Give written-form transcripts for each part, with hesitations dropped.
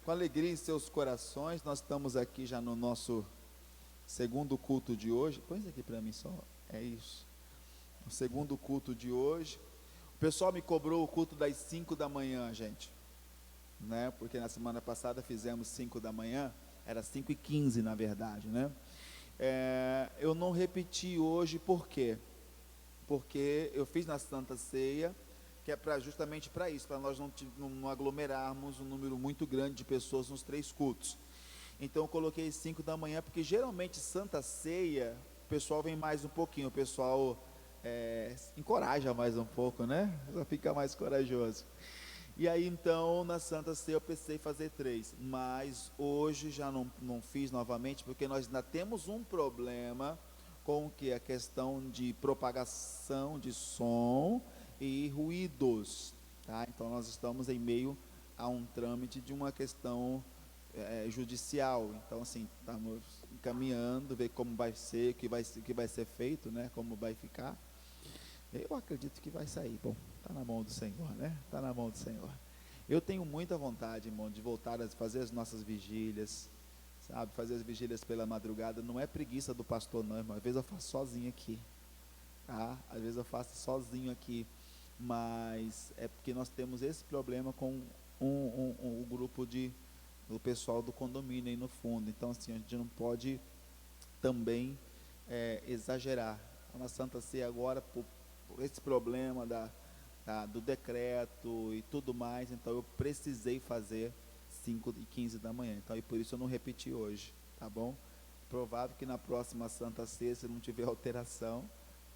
Com alegria em seus corações, nós estamos aqui já no nosso segundo culto de hoje. Põe isso aqui para mim só, é isso. O segundo culto de hoje. O pessoal me cobrou o culto das 5 da manhã, gente, né? Porque na semana passada fizemos 5 da manhã, era 5:15 na verdade, né? Eu não repeti hoje, por quê? Porque eu fiz na Santa Ceia, que é justamente para isso, para nós não aglomerarmos um número muito grande de pessoas nos 3 cultos. Então eu coloquei 5 da manhã, porque geralmente Santa Ceia, o pessoal vem mais um pouquinho, o pessoal encoraja mais um pouco, né? Fica mais corajoso. E aí então na Santa Ceia eu pensei em fazer 3, mas hoje já não fiz novamente, porque nós ainda temos um problema com que a questão de propagação de som e ruídos, tá? Então nós estamos em meio a um trâmite de uma questão judicial. Então assim, estamos encaminhando, ver como vai ser, o que vai ser feito, né? Como vai ficar. Eu acredito que vai sair. Bom, está na mão do Senhor, né? Está na mão do Senhor. Eu tenho muita vontade, irmão, de voltar a fazer as nossas vigílias, sabe? Fazer as vigílias pela madrugada. Não é preguiça do pastor, não, irmão. Às vezes eu faço sozinho aqui, tá? Às vezes eu faço sozinho aqui, mas é porque nós temos esse problema com o grupo do pessoal do condomínio aí no fundo. Então, assim, a gente não pode também exagerar. Então, na Santa Ceia agora, por esse problema do decreto e tudo mais, então eu precisei fazer 5:15 da manhã, então e por isso eu não repeti hoje, tá bom? Provável que na próxima Santa Ceia, se não tiver alteração,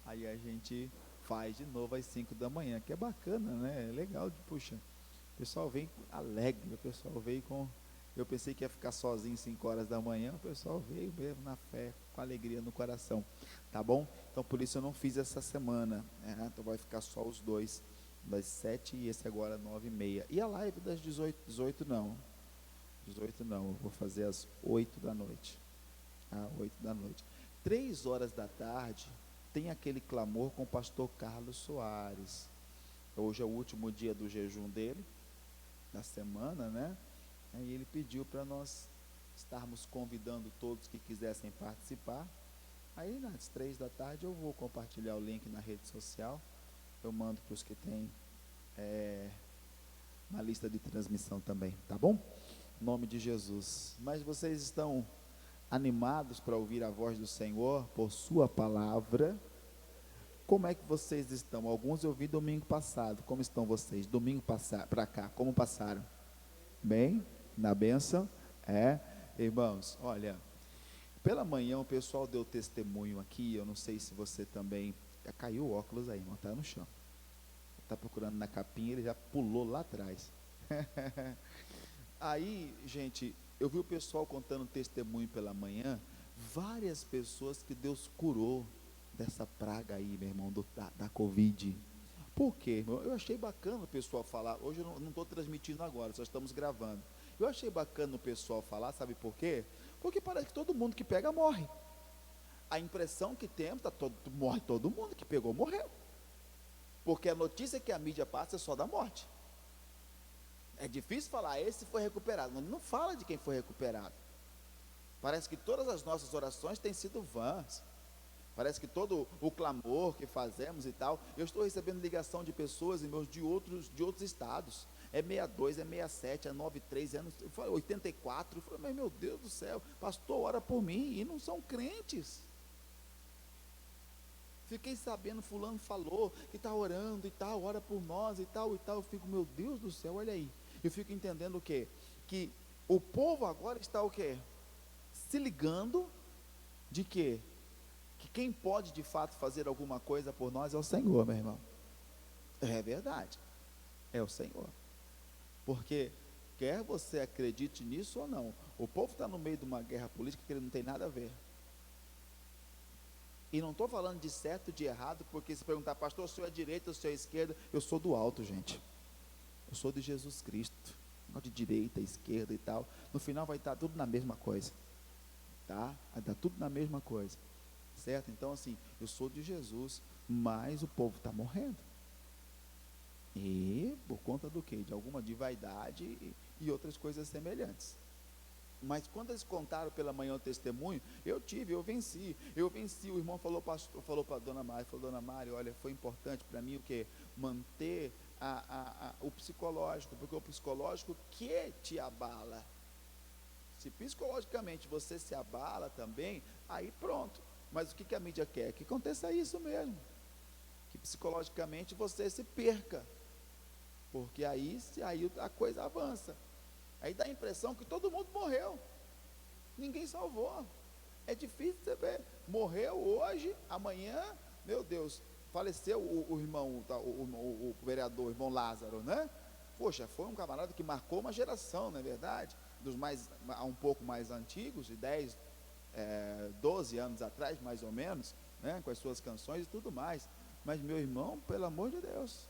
aí a gente faz de novo às 5 da manhã, que é bacana, né? É legal, puxa, o pessoal vem alegre, o pessoal veio com... Eu pensei que ia ficar sozinho 5 horas da manhã, o pessoal veio mesmo na fé, com alegria no coração, tá bom? Então por isso eu não fiz essa semana, então vai ficar só os dois, das 7 e esse agora 9:30. E a live das 18 não, 18 não, eu vou fazer às 8 da noite, 8 da noite. 3 horas da tarde, tem aquele clamor com o pastor Carlos Soares. Hoje é o último dia do jejum dele, da semana, né? E ele pediu para nós estarmos convidando todos que quisessem participar. Aí nas 3 da tarde eu vou compartilhar o link na rede social. Eu mando para os que têm na lista de transmissão também, tá bom? Em nome de Jesus. Mas vocês estão animados para ouvir a voz do Senhor por sua palavra? Como é que vocês estão? Alguns eu vi domingo passado. Como estão vocês? Domingo passado para cá, como passaram? Bem? Na bênção? Irmãos, olha, pela manhã o pessoal deu testemunho aqui, eu não sei se você também, caiu o óculos aí, irmão, tá no chão, tá procurando na capinha, ele já pulou lá atrás. Aí, gente, eu vi o pessoal contando testemunho pela manhã, várias pessoas que Deus curou dessa praga aí, meu irmão, da Covid. Por quê, irmão? Eu achei bacana o pessoal falar. Hoje eu não estou transmitindo agora, só estamos gravando. Eu achei bacana o pessoal falar, sabe por quê? Porque parece que todo mundo que pega morre. A impressão que temos, morre todo mundo que pegou, morreu. Porque a notícia que a mídia passa é só da morte. É difícil falar, esse foi recuperado. Não fala de quem foi recuperado. Parece que todas as nossas orações têm sido vãs. Parece que todo o clamor que fazemos e tal, eu estou recebendo ligação de pessoas, irmãos, de outros estados, 62, 67, 93, 84, eu falei, mas meu Deus do céu, pastor, ora por mim, e não são crentes. Fiquei sabendo, fulano falou, que está orando e tal, ora por nós e tal, eu fico, meu Deus do céu, olha aí, eu fico entendendo o quê? Que o povo agora está o quê? Se ligando de quê? Que quem pode de fato fazer alguma coisa por nós é o Senhor, meu irmão. É verdade, é o Senhor. Porque quer você acredite nisso ou não, o povo está no meio de uma guerra política que ele não tem nada a ver. E não estou falando de certo e de errado, porque se perguntar, pastor, o senhor é direita ou o senhor é esquerda? Eu sou do alto, gente. Eu sou de Jesus Cristo. Não de direita, esquerda e tal. No final vai estar tudo na mesma coisa. Tá? Vai estar tudo na mesma coisa. Certo? Então assim, eu sou de Jesus, mas o povo está morrendo. E por conta do quê? De alguma de vaidade e outras coisas semelhantes. Mas quando eles contaram pela manhã o testemunho, eu venci. O irmão falou para a dona Mari, falou: dona Mari, olha, foi importante para mim o que? Manter o psicológico, porque o psicológico que te abala. Se psicologicamente você se abala também, aí pronto. Mas o que a mídia quer? Que aconteça isso mesmo, que psicologicamente você se perca, porque aí a coisa avança. Aí dá a impressão que todo mundo morreu, ninguém salvou. É difícil você ver, morreu hoje, amanhã, meu Deus, faleceu o irmão, o vereador, o irmão Lázaro, né? Poxa, foi um camarada que marcou uma geração, não é verdade? Dos um pouco mais antigos, de 10, 12 anos atrás, mais ou menos, né? Com as suas canções e tudo mais. Mas, meu irmão, pelo amor de Deus,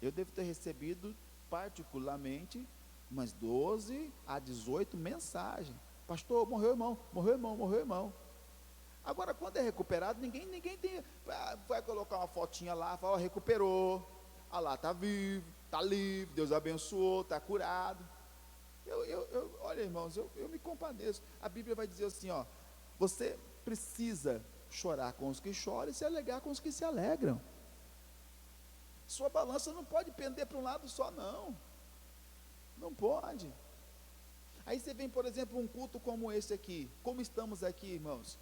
eu devo ter recebido particularmente umas 12 a 18 mensagens: pastor, morreu irmão, morreu irmão, morreu irmão. Agora, quando é recuperado, ninguém tem, vai colocar uma fotinha lá, fala: recuperou, lá está vivo, está livre, Deus abençoou, está curado. Olha, irmãos, eu me compadeço. A Bíblia vai dizer assim, ó: você precisa chorar com os que choram e se alegrar com os que se alegram. Sua balança não pode pender para um lado só, não pode. Aí você vem, por exemplo, um culto como esse aqui, como estamos aqui, irmãos,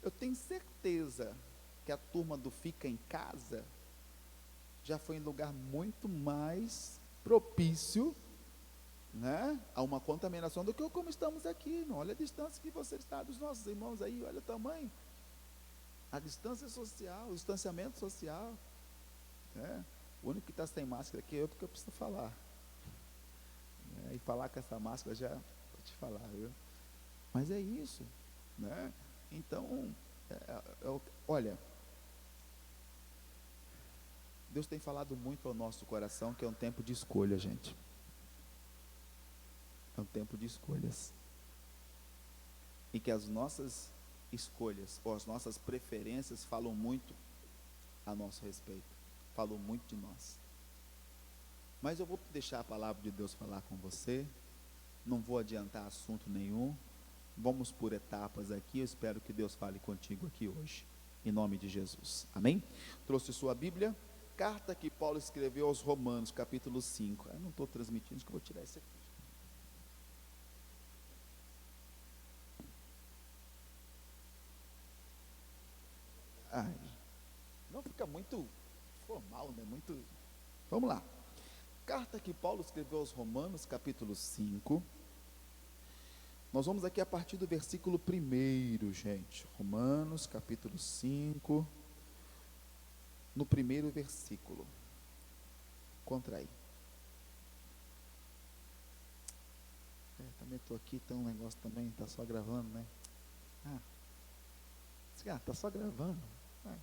eu tenho certeza que a turma do Fica em Casa já foi em lugar muito mais propício, né, a uma contaminação do que como estamos aqui, irmão. Olha a distância que você está dos nossos irmãos aí, olha o tamanho, a distância social, o distanciamento social, né? O único que está sem máscara aqui é eu, porque eu preciso falar, né? E falar com essa máscara já, vou te falar, viu? Mas é isso, né? Então, olha, Deus tem falado muito ao nosso coração que é um tempo de escolha, gente. É um tempo de escolhas. E que as nossas escolhas, ou as nossas preferências, falam muito a nosso respeito. Falam muito de nós. Mas eu vou deixar a palavra de Deus falar com você. Não vou adiantar assunto nenhum. Vamos por etapas aqui. Eu espero que Deus fale contigo aqui hoje. Em nome de Jesus. Amém? Trouxe sua Bíblia? Carta que Paulo escreveu aos Romanos, capítulo 5. Eu não estou transmitindo, acho que eu vou tirar isso aqui. Ai, não fica muito formal, né? Muito. Vamos lá. Carta que Paulo escreveu aos Romanos, capítulo 5. Nós vamos aqui a partir do versículo 1, gente. Romanos, capítulo 5. No primeiro versículo. Contrai. Também estou aqui, tem um negócio também, está só gravando, né? Está só gravando.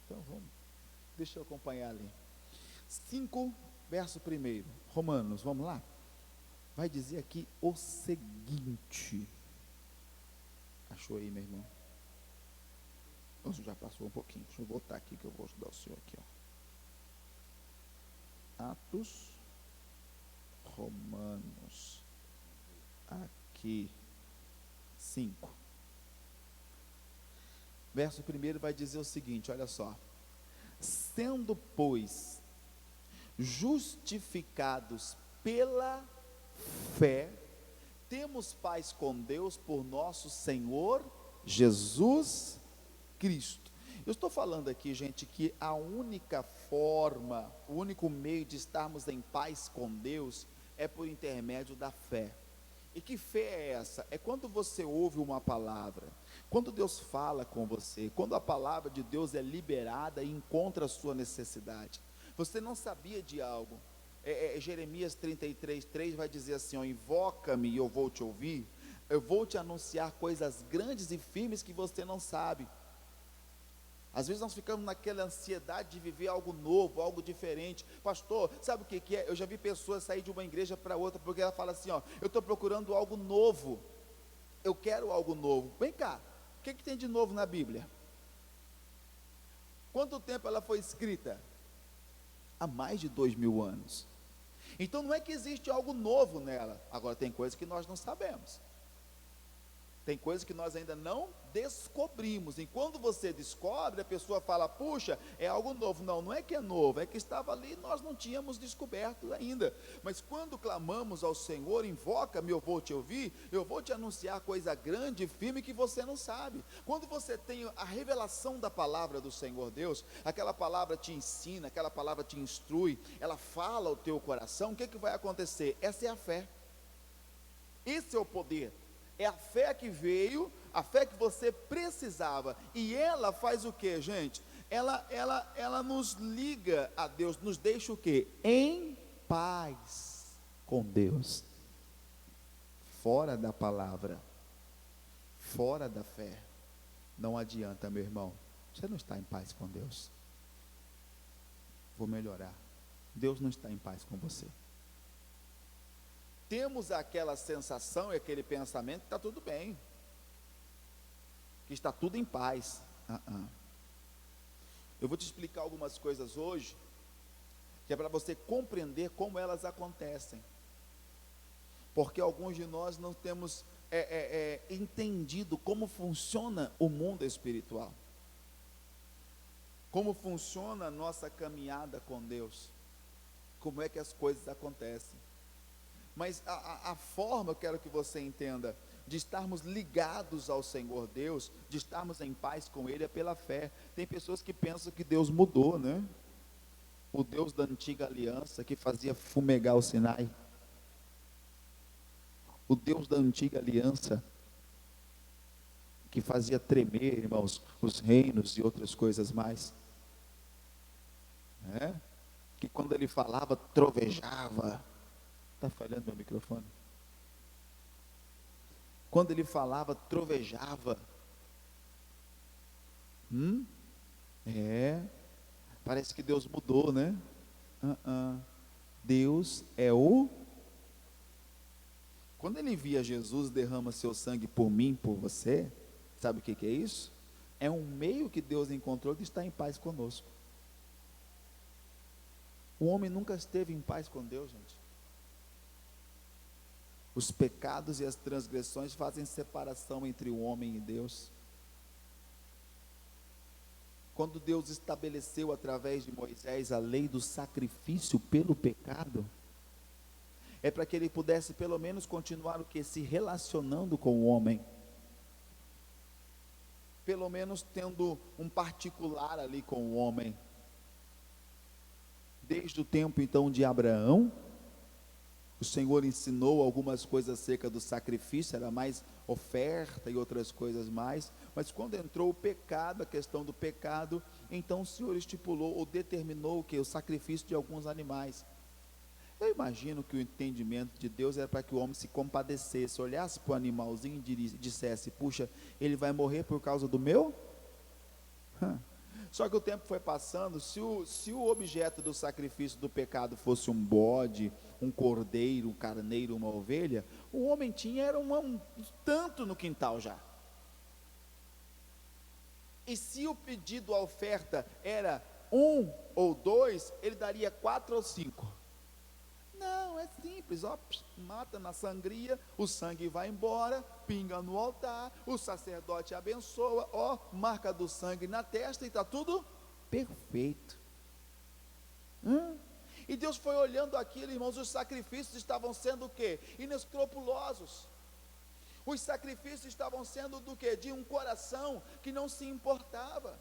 Então vamos. Deixa eu acompanhar ali. 5, verso 1. Romanos, vamos lá? Vai dizer aqui o seguinte. Achou aí, meu irmão? Nossa, já passou um pouquinho. Deixa eu voltar aqui que eu vou ajudar o senhor aqui, ó. Atos, Romanos, aqui, 5. Verso 1 vai dizer o seguinte, olha só: sendo, pois, justificados pela fé, temos paz com Deus por nosso Senhor Jesus Cristo. Eu estou falando aqui, gente, que a única forma, o único meio de estarmos em paz com Deus é por intermédio da fé. E que fé é essa? É quando você ouve uma palavra, quando Deus fala com você, quando a palavra de Deus é liberada e encontra a sua necessidade. Você não sabia de algo. Jeremias 33:3 vai dizer assim, ó: invoca-me e eu vou te ouvir, eu vou te anunciar coisas grandes e firmes que você não sabe. Às vezes nós ficamos naquela ansiedade de viver algo novo, algo diferente. Pastor, sabe o que é? Eu já vi pessoas sair de uma igreja para outra, porque ela fala assim, ó: eu estou procurando algo novo, eu quero algo novo. Vem cá, o que tem de novo na Bíblia? Quanto tempo ela foi escrita? Há mais de 2000 anos. Então não é que existe algo novo nela, agora tem coisas que nós não sabemos. Tem coisas que nós ainda não descobrimos. E quando você descobre, a pessoa fala, puxa, é algo novo. Não, não é que é novo, é que estava ali e nós não tínhamos descoberto ainda. Mas quando clamamos ao Senhor, invoca-me, eu vou te ouvir, eu vou te anunciar coisa grande e firme que você não sabe. Quando você tem a revelação da palavra do Senhor Deus, aquela palavra te ensina, aquela palavra te instrui, ela fala ao teu coração, o que vai acontecer? Essa é a fé. Esse é o poder. É a fé que veio, a fé que você precisava. E ela faz o que, gente? Ela nos liga a Deus, nos deixa o quê? Em paz com Deus. Fora da palavra, fora da fé, não adianta, meu irmão. Você não está em paz com Deus. Vou melhorar. Deus não está em paz com você. Temos aquela sensação e aquele pensamento que está tudo bem, que está tudo em paz. Eu vou te explicar algumas coisas hoje, que é para você compreender como elas acontecem, porque alguns de nós não temos entendido como funciona o mundo espiritual, como funciona a nossa caminhada com Deus, como é que as coisas acontecem. Mas a forma, eu quero que você entenda, de estarmos ligados ao Senhor Deus, de estarmos em paz com Ele, é pela fé. Tem pessoas que pensam que Deus mudou, né? O Deus da antiga aliança, que fazia fumegar o Sinai. O Deus da antiga aliança, que fazia tremer, irmãos, os reinos e outras coisas mais. Que quando Ele falava, trovejava. Está falhando meu microfone? Quando Ele falava, trovejava. Parece que Deus mudou, né? Deus é o... Quando Ele via Jesus derrama seu sangue por mim, por você, sabe o que é isso? É um meio que Deus encontrou de estar em paz conosco. O homem nunca esteve em paz com Deus, gente. Os pecados e as transgressões fazem separação entre o homem e Deus. Quando Deus estabeleceu através de Moisés a lei do sacrifício pelo pecado, é para que ele pudesse pelo menos continuar o que? Se relacionando com o homem. Pelo menos tendo um particular ali com o homem. Desde o tempo então de Abraão, o Senhor ensinou algumas coisas acerca do sacrifício, era mais oferta e outras coisas mais, mas quando entrou o pecado, a questão do pecado, então o Senhor estipulou ou determinou o sacrifício de alguns animais. Eu imagino que o entendimento de Deus era para que o homem se compadecesse, olhasse para o animalzinho e dissesse, puxa, ele vai morrer por causa do meu? Só que o tempo foi passando, se o objeto do sacrifício do pecado fosse um bode, um cordeiro, um carneiro, uma ovelha, o homem tinha um tanto no quintal já. E se o pedido, a oferta era 1 ou 2, ele daria 4 ou 5. Não, é simples, mata na sangria, o sangue vai embora, pinga no altar, o sacerdote abençoa, marca do sangue na testa e está tudo perfeito. E Deus foi olhando aquilo, irmãos, os sacrifícios estavam sendo o quê? Inescrupulosos. Os sacrifícios estavam sendo do quê? De um coração que não se importava.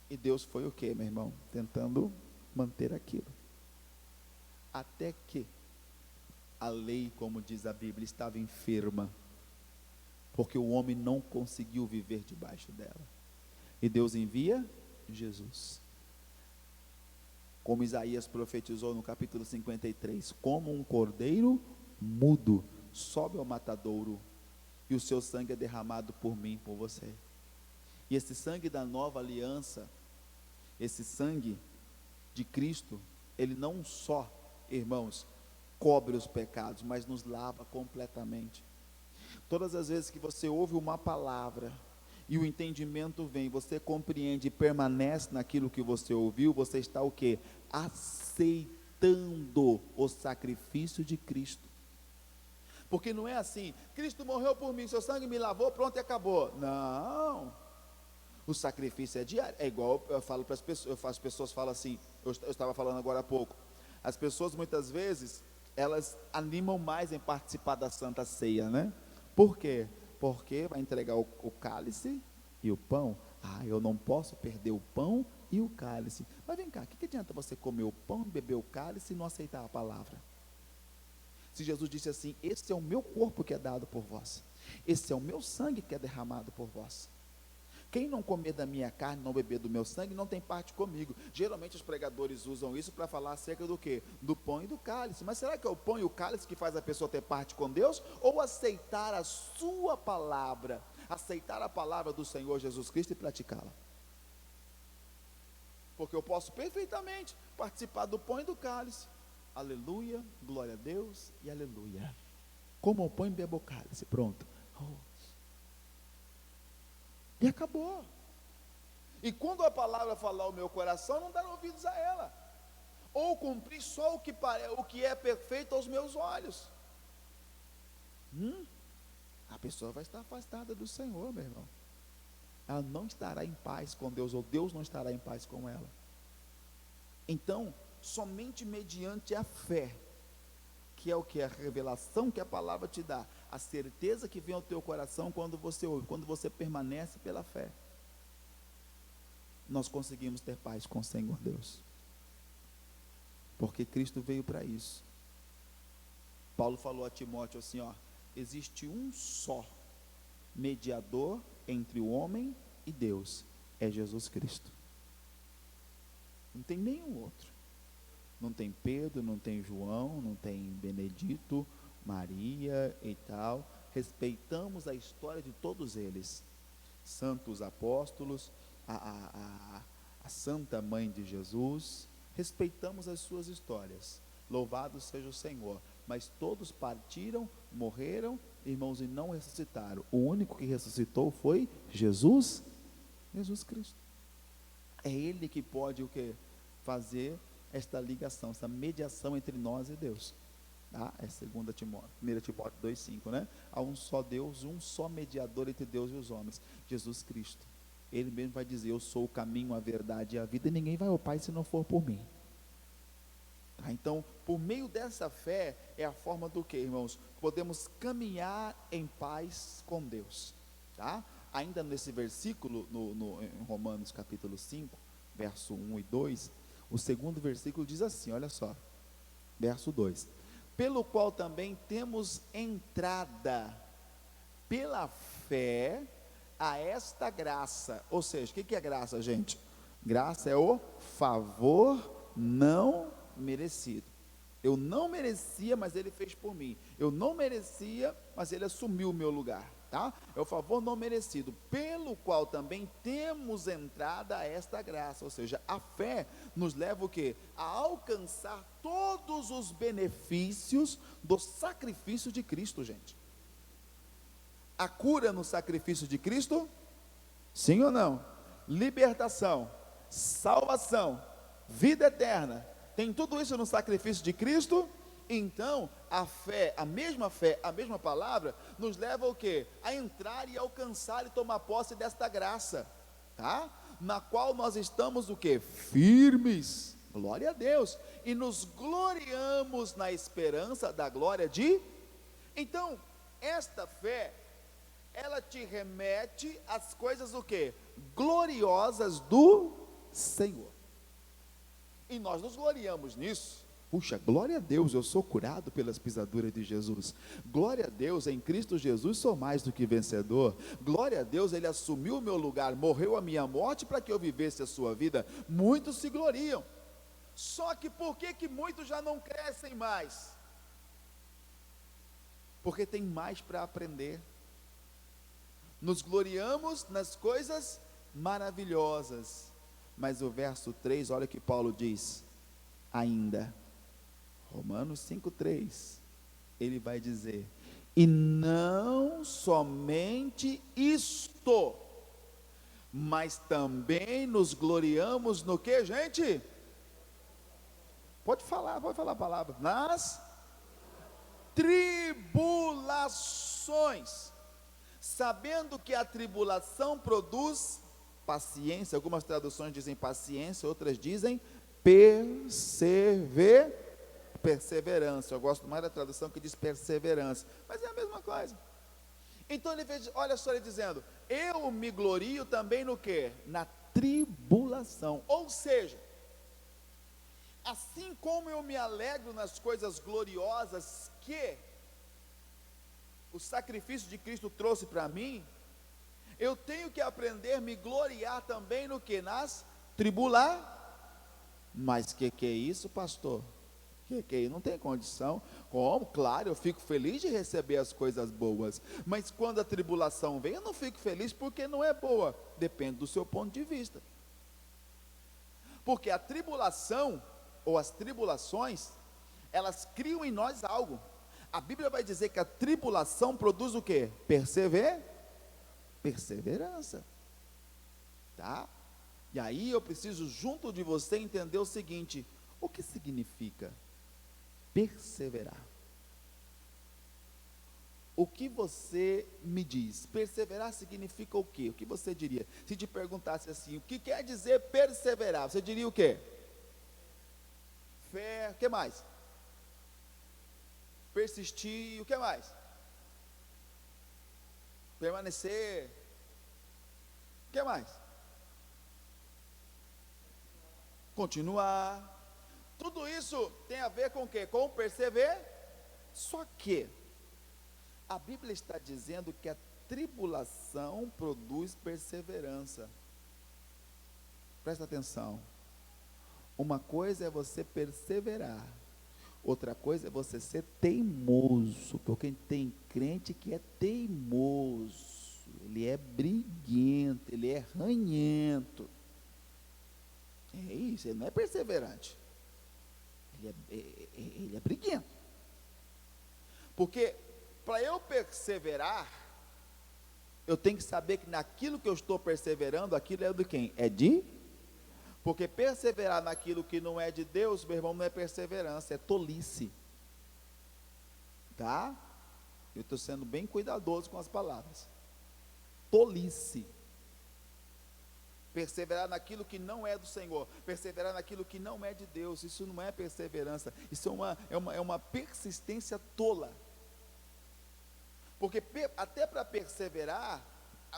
E Deus foi o quê, meu irmão? Tentando manter aquilo. Até que a lei, como diz a Bíblia, estava enferma, porque o homem não conseguiu viver debaixo dela, e Deus envia Jesus, como Isaías profetizou no capítulo 53, como um cordeiro mudo, sobe ao matadouro, e o seu sangue é derramado por mim, por você, e esse sangue da nova aliança, esse sangue de Cristo, ele não só, irmãos, cobre os pecados, mas nos lava completamente. Todas as vezes que você ouve uma palavra e o entendimento vem, você compreende e permanece naquilo que você ouviu, você está o quê? Aceitando respeitando o sacrifício de Cristo. Porque não é assim, Cristo morreu por mim, seu sangue me lavou, pronto e acabou. Não, o sacrifício é diário. É igual eu falo para as pessoas, as pessoas falam assim, eu estava falando agora há pouco, as pessoas muitas vezes, elas animam mais em participar da Santa Ceia, né? Por quê? Porque vai entregar o cálice e o pão. Ah, eu não posso perder o pão e o cálice. Mas vem cá, o que adianta você comer o pão e beber o cálice e não aceitar a palavra? Se Jesus disse assim, esse é o meu corpo que é dado por vós, esse é o meu sangue que é derramado por vós. Quem não comer da minha carne, não beber do meu sangue, não tem parte comigo. Geralmente os pregadores usam isso para falar acerca do quê? Do pão e do cálice. Mas será que é o pão e o cálice que faz a pessoa ter parte com Deus? Ou aceitar a sua palavra, aceitar a palavra do Senhor Jesus Cristo e praticá-la? Porque eu posso perfeitamente participar do pão e do cálice. Aleluia, glória a Deus e aleluia. Como o pão e bebo o cálice, pronto. E acabou. E quando a palavra falar ao meu coração, não dar ouvidos a ela. Ou cumprir só o que é perfeito aos meus olhos. A pessoa vai estar afastada do Senhor, meu irmão. Ela não estará em paz com Deus, ou Deus não estará em paz com ela. Então, somente mediante a fé, que é o que? A revelação que a palavra te dá, a certeza que vem ao teu coração quando você ouve, quando você permanece pela fé, nós conseguimos ter paz com o Senhor Deus, porque Cristo veio para isso. Paulo falou a Timóteo assim, ó, existe um só mediador entre o homem e Deus, é Jesus Cristo, não tem nenhum outro. Não tem Pedro, não tem João, não tem Benedito, Maria e tal. Respeitamos a história de todos eles, santos apóstolos, a Santa Mãe de Jesus, respeitamos as suas histórias, louvado seja o Senhor, mas todos partiram, morreram, irmãos, e não ressuscitaram. O único que ressuscitou foi Jesus Cristo. É Ele que pode o quê? Fazer esta ligação, essa mediação entre nós e Deus, tá? É 1 Timóteo 2,5, né? Há um só Deus, um só mediador entre Deus e os homens, Jesus Cristo. Ele mesmo vai dizer, eu sou o caminho, a verdade e a vida, e ninguém vai ao Pai se não for por mim, tá? Então, por meio dessa fé, é a forma do que, irmãos? Podemos caminhar em paz com Deus, tá? Ainda nesse versículo, em Romanos capítulo 5, verso 1 e 2, o segundo versículo diz assim, olha só, verso 2, pelo qual também temos entrada pela fé a esta graça. Ou seja, o que é graça, gente? Graça é o favor não merecido. Eu não merecia, mas Ele fez por mim. Eu não merecia, mas Ele assumiu o meu lugar, tá? É o favor não merecido, pelo qual também temos entrada a esta graça. Ou seja, a fé nos leva o quê? A alcançar todos os benefícios do sacrifício de Cristo, gente. A cura no sacrifício de Cristo? Sim ou não? Libertação, salvação, vida eterna, tem tudo isso no sacrifício de Cristo. Então, a fé, a mesma palavra, nos leva ao quê? A entrar e alcançar e tomar posse desta graça, tá? Na qual nós estamos o quê? Firmes, glória a Deus, e nos gloriamos na esperança da glória de... Então, esta fé, ela te remete às coisas o quê? Gloriosas do Senhor, e nós nos gloriamos nisso. Puxa, glória a Deus, eu sou curado pelas pisaduras de Jesus. Glória a Deus, em Cristo Jesus sou mais do que vencedor. Glória a Deus, Ele assumiu o meu lugar, morreu a minha morte para que eu vivesse a sua vida. Muitos se gloriam. Só que por que muitos já não crescem mais? Porque tem mais para aprender. Nos gloriamos nas coisas maravilhosas, mas o verso 3, olha o que Paulo diz, ainda, Romanos 5,3, ele vai dizer, e não somente isto, mas também nos gloriamos no que, gente? Pode falar a palavra. Nas tribulações, sabendo que a tribulação produz paciência. Algumas traduções dizem paciência, outras dizem perseverança. Eu gosto mais da tradução que diz perseverança, mas é a mesma coisa. Então ele fez, olha só ele dizendo, eu me glorio também no quê? Na tribulação. Ou seja, assim como eu me alegro nas coisas gloriosas que o sacrifício de Cristo trouxe para mim, eu tenho que aprender a me gloriar também no que? Nas tribulações. Mas que é isso, pastor? Que não tem condição. Como? Claro, eu fico feliz de receber as coisas boas, mas quando a tribulação vem, eu não fico feliz porque não é boa. Depende do seu ponto de vista. Porque a tribulação, ou as tribulações, elas criam em nós algo. A Bíblia vai dizer que a tribulação produz o quê? Perseverança. Tá? E aí eu preciso, junto de você, entender o seguinte: o que significa perseverar? O que você me diz? Perseverar significa o quê? O que você diria? Se te perguntasse assim, o que quer dizer perseverar? Você diria o quê? Fé, o que mais? Persistir, o que mais? Permanecer, o que mais? Continuar. Tudo isso tem a ver com o quê? Com perseverar. Só que a Bíblia está dizendo que a tribulação produz perseverança. Presta atenção. Uma coisa é você perseverar, outra coisa é você ser teimoso, porque tem crente que é teimoso, ele é briguento, ele é ranhento. É isso, ele não é perseverante, ele é briguento. Porque para eu perseverar, eu tenho que saber que naquilo que eu estou perseverando, aquilo é de quem? É de? Porque perseverar naquilo que não é de Deus, meu irmão, não é perseverança, é tolice. Tá? Eu estou sendo bem cuidadoso com as palavras. Tolice. Perseverar naquilo que não é do Senhor, perseverar naquilo que não é de Deus, isso não é perseverança, isso é uma persistência tola. Porque até para perseverar,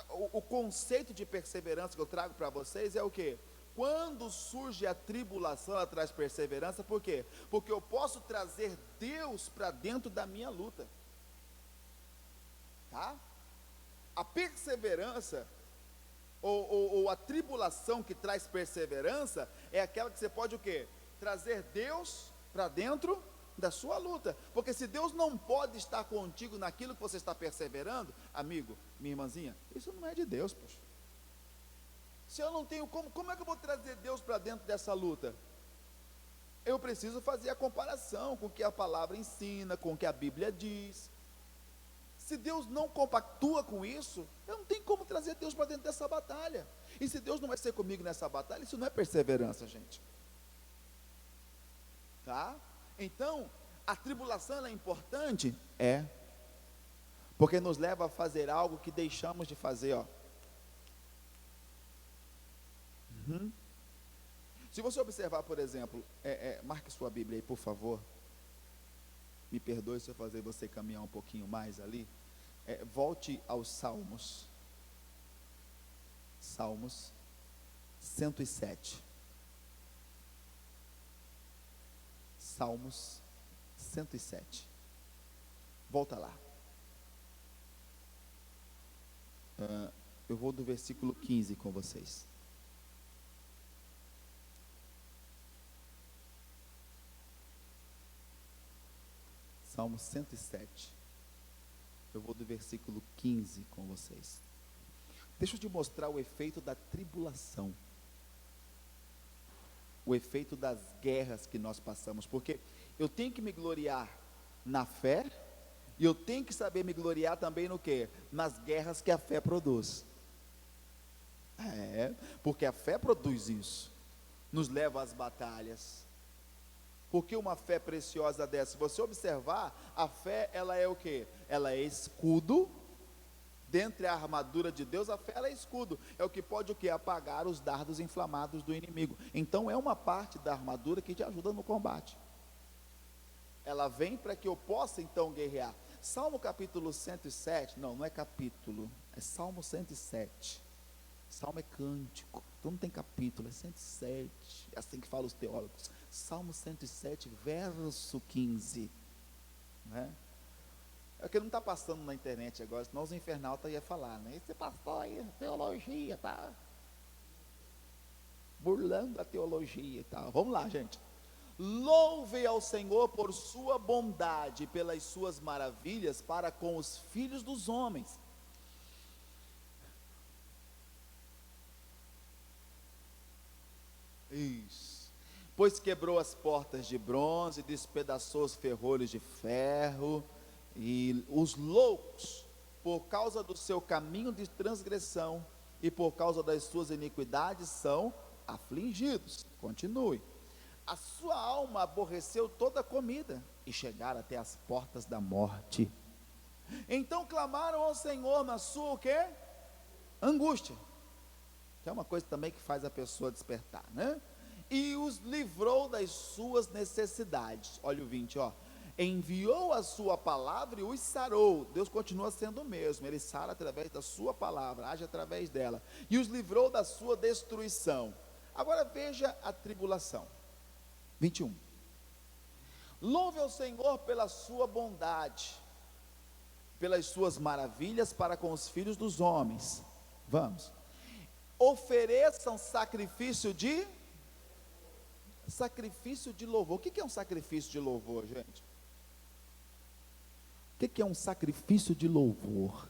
o conceito de perseverança que eu trago para vocês é o quê? Quando surge a tribulação, ela traz perseverança, por quê? Porque eu posso trazer Deus para dentro da minha luta. Tá? A perseverança ou a tribulação que traz perseverança é aquela que você pode o quê? Trazer Deus para dentro da sua luta. Porque se Deus não pode estar contigo naquilo que você está perseverando, amigo, minha irmãzinha, isso não é de Deus, poxa. Se eu não tenho como é que eu vou trazer Deus para dentro dessa luta? Eu preciso fazer a comparação com o que a palavra ensina, com o que a Bíblia diz. Se Deus não compactua com isso, eu não tenho como trazer Deus para dentro dessa batalha. E se Deus não vai ser comigo nessa batalha, isso não é perseverança, gente. Tá? Então, a tribulação ela é importante? É. Porque nos leva a fazer algo que deixamos de fazer, ó. Se você observar, por exemplo, marque sua Bíblia aí, por favor. Me perdoe se eu fazer você caminhar um pouquinho mais ali. Volte aos Salmos. Salmos 107. Salmos 107. Volta lá. Eu vou do versículo 15 com vocês. Salmo 107. Eu vou do versículo 15 com vocês. Deixa eu te mostrar o efeito da tribulação. O efeito das guerras que nós passamos. Porque eu tenho que me gloriar na fé, e eu tenho que saber me gloriar também no quê? Nas guerras que a fé produz. Porque a fé produz isso. Nos leva às batalhas. Porque uma fé preciosa dessa, se você observar, a fé, ela é o quê? Ela é escudo. Dentre a armadura de Deus, a fé ela é escudo, é o que pode o quê? Apagar os dardos inflamados do inimigo. Então é uma parte da armadura que te ajuda no combate. Ela vem para que eu possa então guerrear. Salmo capítulo 107, não é capítulo, é Salmo 107. Salmo é cântico, então não tem capítulo, é 107, é assim que falam os teólogos. Salmo 107, verso 15, né? É o que não está passando na internet agora, senão os infernautas iam falar, né? Esse pastor aí, teologia, tá burlando a teologia e tal. Vamos lá, gente. Louve ao Senhor por sua bondade, pelas suas maravilhas para com os filhos dos homens. Isso. Pois quebrou as portas de bronze, despedaçou os ferrolhos de ferro, e os loucos, por causa do seu caminho de transgressão e por causa das suas iniquidades, são afligidos. Continue. A sua alma aborreceu toda a comida e chegaram até as portas da morte. Então clamaram ao Senhor na sua o quê? Angústia, que é uma coisa também que faz a pessoa despertar, né? E os livrou das suas necessidades. Olha o 20, ó. Enviou a sua palavra e os sarou. Deus continua sendo o mesmo, ele sara através da sua palavra, age através dela, e os livrou da sua destruição. Agora veja a tribulação. 21. Louve ao Senhor pela sua bondade, pelas suas maravilhas para com os filhos dos homens. Vamos. Ofereçam sacrifício de louvor. O que é um sacrifício de louvor, gente? O que é um sacrifício de louvor?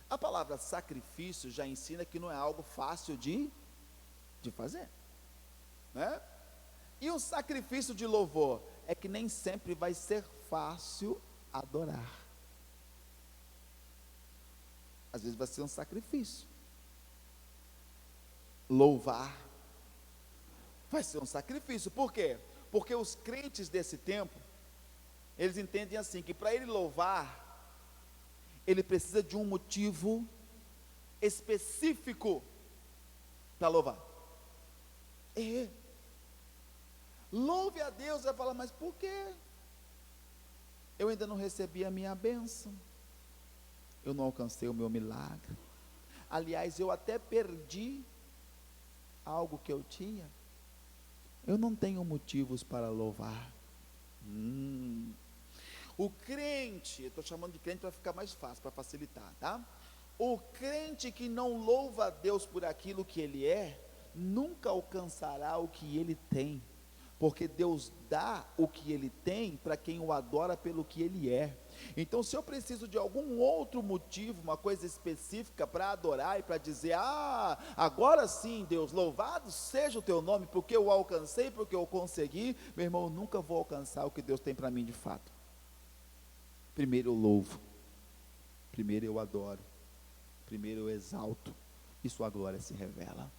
A palavra sacrifício já ensina que não é algo fácil de fazer, né? E um sacrifício de louvor é que nem sempre vai ser fácil adorar. Às vezes vai ser um sacrifício. Louvar vai ser um sacrifício. Por quê? Porque os crentes desse tempo, eles entendem assim, que para ele louvar, ele precisa de um motivo específico para louvar. Louve a Deus, vai falar, mas por quê? Eu ainda não recebi a minha bênção, eu não alcancei o meu milagre, aliás, eu até perdi algo que eu tinha, eu não tenho motivos para louvar. O crente, eu estou chamando de crente para ficar mais fácil, para facilitar, tá? O crente que não louva a Deus por aquilo que ele é, nunca alcançará o que ele tem, porque Deus dá o que ele tem para quem o adora pelo que ele é. Então, se eu preciso de algum outro motivo, uma coisa específica para adorar e para dizer, agora sim, Deus, louvado seja o teu nome, porque eu alcancei, porque eu consegui, meu irmão, eu nunca vou alcançar o que Deus tem para mim de fato. Primeiro eu louvo, primeiro eu adoro, primeiro eu exalto, e sua glória se revela.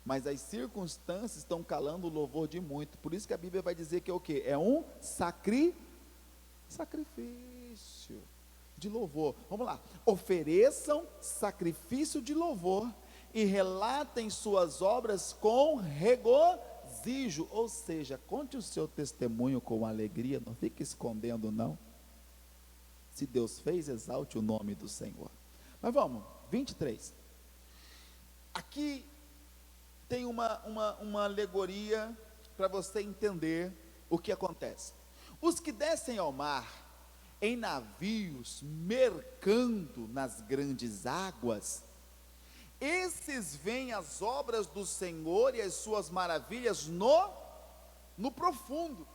Mas as circunstâncias estão calando o louvor de muito, por isso que a Bíblia vai dizer que é o quê? É um sacrifício de louvor. Vamos lá, ofereçam sacrifício de louvor, e relatem suas obras com regozijo, ou seja, conte o seu testemunho com alegria, não fique escondendo não. Se Deus fez, exalte o nome do Senhor. Mas vamos, 23, aqui tem uma alegoria para você entender o que acontece. Os que descem ao mar em navios, mercando nas grandes águas, esses veem as obras do Senhor e as suas maravilhas no profundo.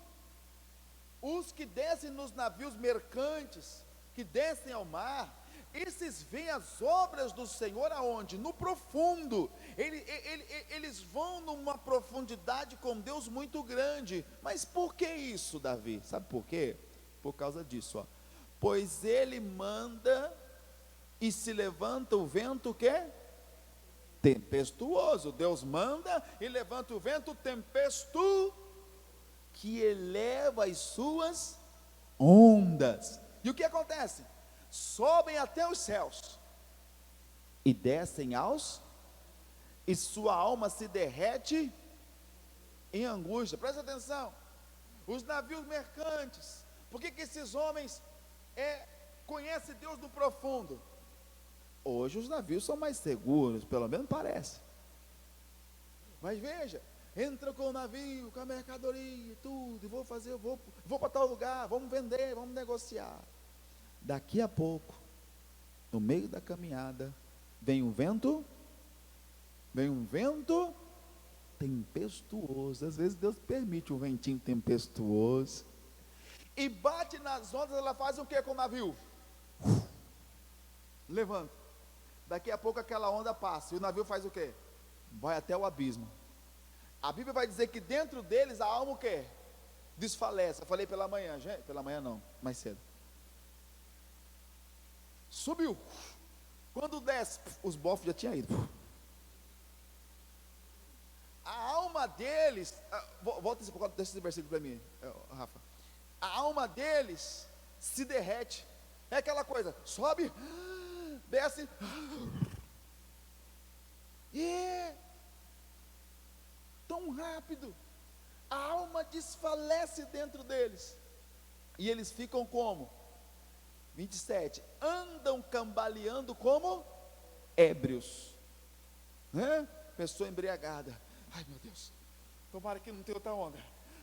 Os que descem nos navios mercantes, que descem ao mar, esses veem as obras do Senhor aonde? No profundo. Eles vão numa profundidade com Deus muito grande. Mas por que isso, Davi? Sabe por quê? Por causa disso, ó. Pois ele manda e se levanta o vento, o quê? tempestuoso. Deus manda e levanta o vento tempestuoso, que eleva as suas ondas. E o que acontece? Sobem até os céus e descem e sua alma se derrete em angústia. Presta atenção. Os navios mercantes, por que esses homens conhecem Deus no profundo? Hoje os navios são mais seguros, pelo menos parece. Mas veja, entra com o navio, com a mercadoria, tudo, e vou para tal lugar, vamos vender, vamos negociar. Daqui a pouco, no meio da caminhada, vem um vento tempestuoso. Às vezes Deus permite um ventinho tempestuoso, e bate nas ondas. Ela faz o que com o navio? Levanta. Daqui a pouco aquela onda passa, e o navio faz o que? Vai até o abismo. A Bíblia vai dizer que dentro deles a alma o que? Desfalece. Eu falei pela manhã, gente, pela manhã não, mais cedo. Subiu. Quando desce, os bofos já tinham ido. A alma deles, volta esse versículo para mim, Rafa. A alma deles se derrete. É aquela coisa, sobe, desce, tão rápido, a alma desfalece dentro deles, e eles ficam como? 27, andam cambaleando como ébrios, né? Pessoa embriagada. Ai meu Deus, tomara que não tenha outra onda.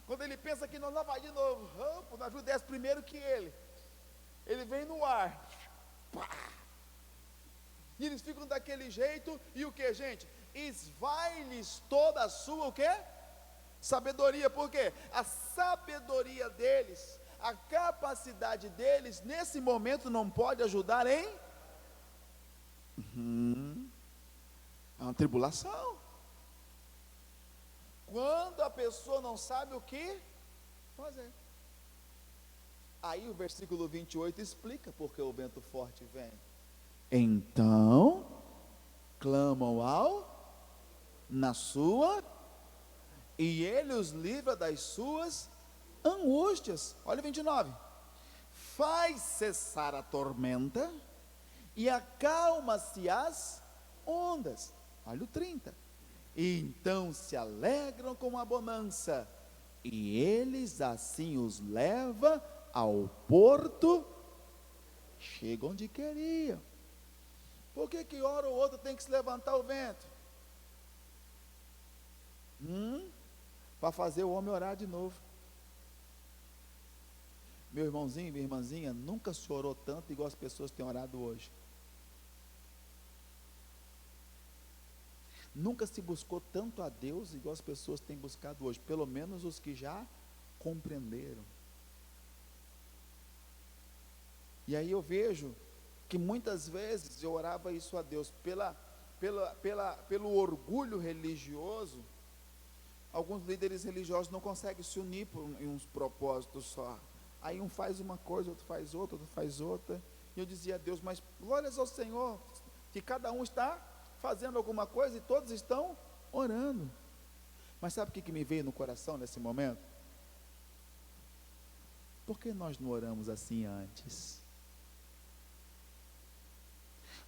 Quando ele pensa que não vai de novo, o navio desce primeiro que ele vem no ar, pá, e eles ficam daquele jeito. E o que, gente? Esvai-lhes toda a sua o que? Sabedoria. Por quê? A sabedoria deles, a capacidade deles, nesse momento não pode ajudar em é uma tribulação. Quando a pessoa não sabe o que fazer. Aí o versículo 28 explica porque o vento forte vem. Então clamam na sua, e ele os livra das suas angústias. Olha o 29. Faz cessar a tormenta e acalma-se as ondas. Olha o 30. E então se alegram com a bonança, e eles assim os leva ao porto, chegam onde queriam. Por que hora ou outra tem que se levantar o vento? Para fazer o homem orar de novo. Meu irmãozinho, minha irmãzinha, nunca se orou tanto igual as pessoas têm orado hoje. Nunca se buscou tanto a Deus igual as pessoas têm buscado hoje, pelo menos os que já compreenderam. E aí eu vejo que muitas vezes eu orava isso a Deus, pelo orgulho religioso. Alguns líderes religiosos não conseguem se unir em uns propósitos só. Aí um faz uma coisa, outro faz outra, outro faz outra. E eu dizia a Deus, mas glórias ao Senhor, que cada um está fazendo alguma coisa e todos estão orando. Mas sabe o que me veio no coração nesse momento? Por que nós não oramos assim antes?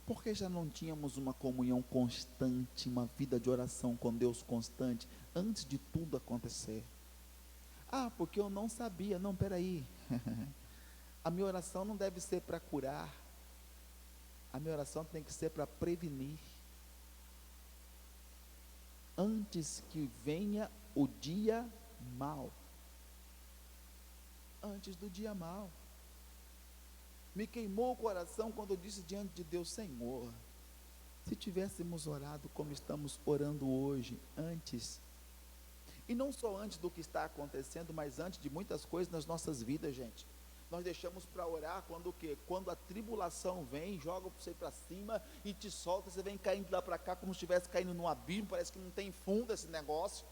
Porque já não tínhamos uma comunhão constante, uma vida de oração com Deus constante, antes de tudo acontecer? Porque eu não sabia. Não, peraí. A minha oração não deve ser para curar. A minha oração tem que ser para prevenir. Antes que venha o dia mau. Antes do dia mau. Me queimou o coração quando eu disse diante de Deus: Senhor, se tivéssemos orado como estamos orando hoje, antes, e não só antes do que está acontecendo, mas antes de muitas coisas nas nossas vidas, gente. Nós deixamos para orar quando o quê? Quando a tribulação vem, joga você para cima e te solta, você vem caindo lá para cá como se estivesse caindo num abismo, parece que não tem fundo esse negócio,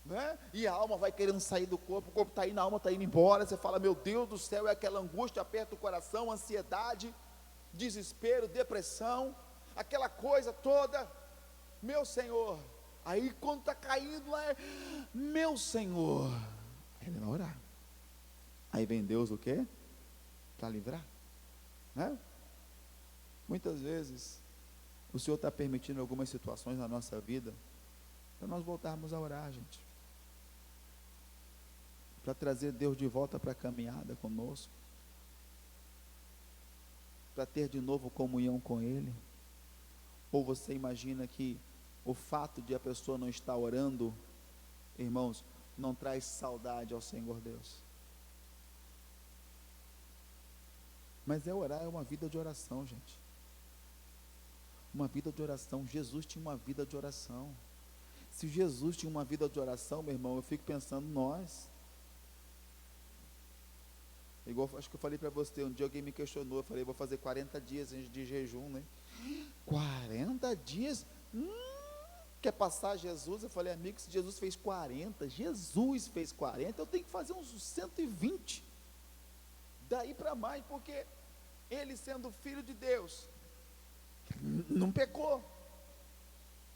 né? E a alma vai querendo sair do corpo, o corpo está indo, a alma está indo embora, você fala: meu Deus do céu, é aquela angústia, aperta o coração, ansiedade, desespero, depressão, aquela coisa toda. meu Senhor. Aí quando está caindo lá, meu Senhor, aí ele vai orar. Aí vem Deus o quê? Para livrar, né? Muitas vezes o Senhor está permitindo algumas situações na nossa vida para nós voltarmos a orar, gente, para trazer Deus de volta para a caminhada conosco, para ter de novo comunhão com Ele. Ou você imagina que o fato de a pessoa não estar orando, irmãos, não traz saudade ao Senhor Deus? Mas orar é uma vida de oração, gente. Uma vida de oração. Jesus tinha uma vida de oração. Se Jesus tinha uma vida de oração, meu irmão, eu fico pensando, nós. Igual, acho que eu falei para você, um dia alguém me questionou, eu falei, vou fazer 40 dias de jejum, né? 40 dias? Quer passar Jesus? Eu falei, amigo, se Jesus fez 40, Jesus fez 40, eu tenho que fazer uns 120. Daí para mais, porque ele sendo filho de Deus, não pecou,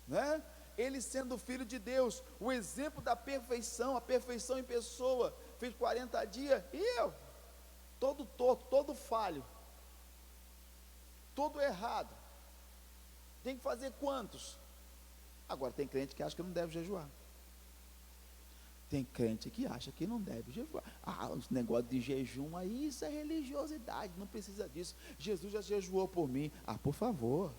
né? Ele sendo filho de Deus, o exemplo da perfeição, a perfeição em pessoa, fez 40 dias, e eu, todo torto, todo falho, todo errado, tem que fazer quantos? Agora tem crente que acha que não deve jejuar, tem crente que acha que não deve jejuar. Os negócios de jejum aí, isso é religiosidade, não precisa disso. Jesus já jejuou por mim. Por favor,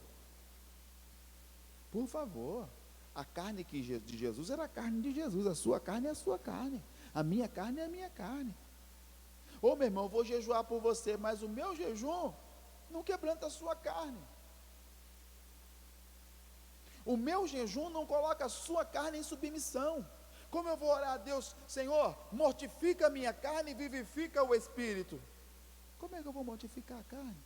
a carne de Jesus era a carne de Jesus, a sua carne é a sua carne, a minha carne é a minha carne. Meu irmão, eu vou jejuar por você, mas o meu jejum não quebranta a sua carne. O meu jejum não coloca a sua carne em submissão. Como eu vou orar a Deus, Senhor, mortifica a minha carne e vivifica o espírito? Como é que eu vou mortificar a carne?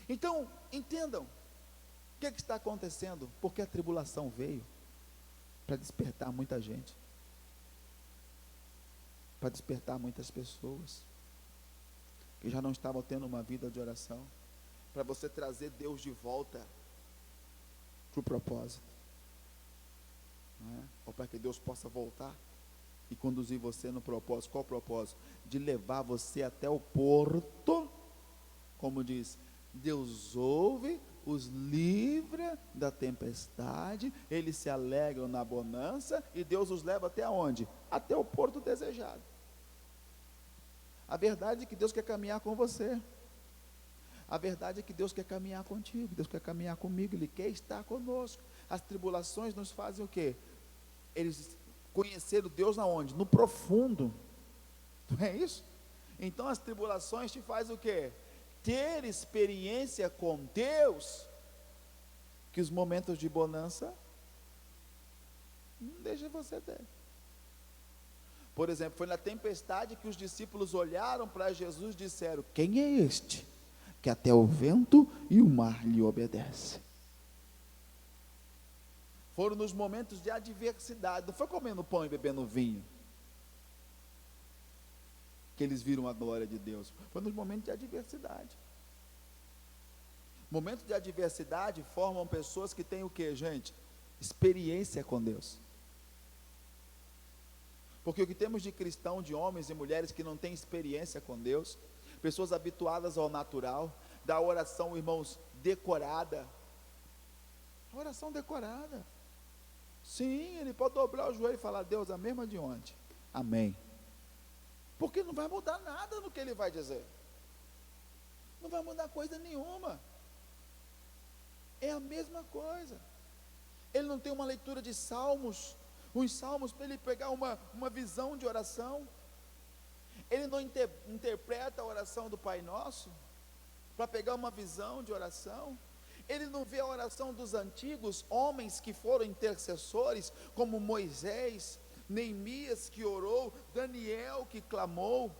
Então, entendam, o que está acontecendo? Porque a tribulação veio para despertar muita gente, para despertar muitas pessoas, que já não estavam tendo uma vida de oração, para você trazer Deus de volta para o propósito. Ou para que Deus possa voltar e conduzir você no propósito. Qual o propósito? De levar você até o porto. Como diz, Deus ouve, os livra da tempestade, eles se alegram na bonança, e Deus os leva até onde? Até o porto desejado. A verdade é que Deus quer caminhar com você. A verdade é que Deus quer caminhar contigo, Deus quer caminhar comigo, Ele quer estar conosco. As tribulações nos fazem o quê? Eles conheceram Deus aonde? No profundo, não é isso? Então as tribulações te fazem o quê? Ter experiência com Deus, que os momentos de bonança não deixam você ter. Por exemplo, foi na tempestade que os discípulos olharam para Jesus e disseram: quem é este, que até o vento e o mar lhe obedecem? Foram nos momentos de adversidade, não foi comendo pão e bebendo vinho que eles viram a glória de Deus, foi nos momentos de adversidade. Momentos de adversidade formam pessoas que têm o que, gente? Experiência com Deus. Porque o que temos de cristão, de homens e mulheres que não têm experiência com Deus, pessoas habituadas ao natural, da oração, irmãos, decorada. A oração decorada. Sim, ele pode dobrar o joelho e falar: Deus, a mesma de ontem. Amém. Porque não vai mudar nada no que ele vai dizer. Não vai mudar coisa nenhuma. É a mesma coisa. Ele não tem uma leitura de salmos, os salmos para ele pegar uma visão de oração. Ele não interpreta a oração do Pai Nosso para pegar uma visão de oração. Ele não vê a oração dos antigos, homens que foram intercessores, como Moisés, Neemias que orou, Daniel que clamou,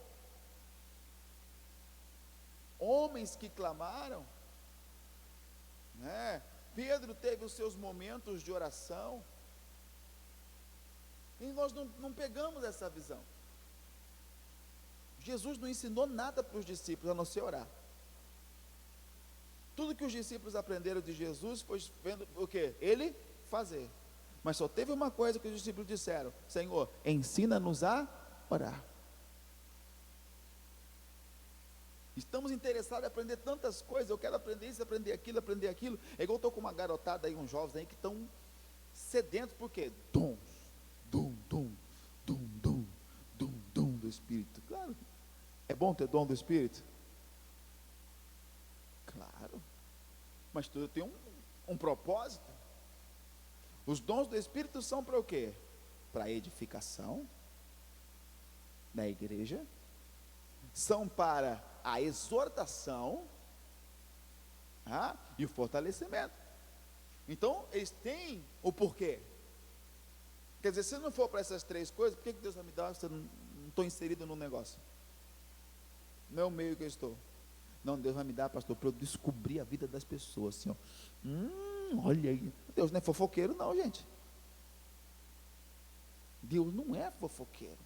homens que clamaram, né? Pedro teve os seus momentos de oração, e nós não pegamos essa visão. Jesus não ensinou nada para os discípulos, a não ser orar. Tudo que os discípulos aprenderam de Jesus foi vendo o quê? Ele fazer. Mas só teve uma coisa que os discípulos disseram: Senhor, ensina-nos a orar. Estamos interessados em aprender tantas coisas. Eu quero aprender isso, aprender aquilo, aprender aquilo. É igual eu estou com uma garotada aí, uns jovens aí que estão sedentos, por quê? Dom do Espírito. Claro, é bom ter dom do Espírito? Claro, mas tudo tem um propósito. Os dons do Espírito são para o quê? Para a edificação da igreja, são para a exortação e o fortalecimento. Então, eles têm o porquê. Quer dizer, se não for para essas três coisas, por que Deus vai me dar se eu não estou inserido no negócio? Não é o meio que eu estou. Não, Deus vai me dar, pastor, para eu descobrir a vida das pessoas, assim, ó. Olha aí, Deus não é fofoqueiro não, gente. Deus não é fofoqueiro.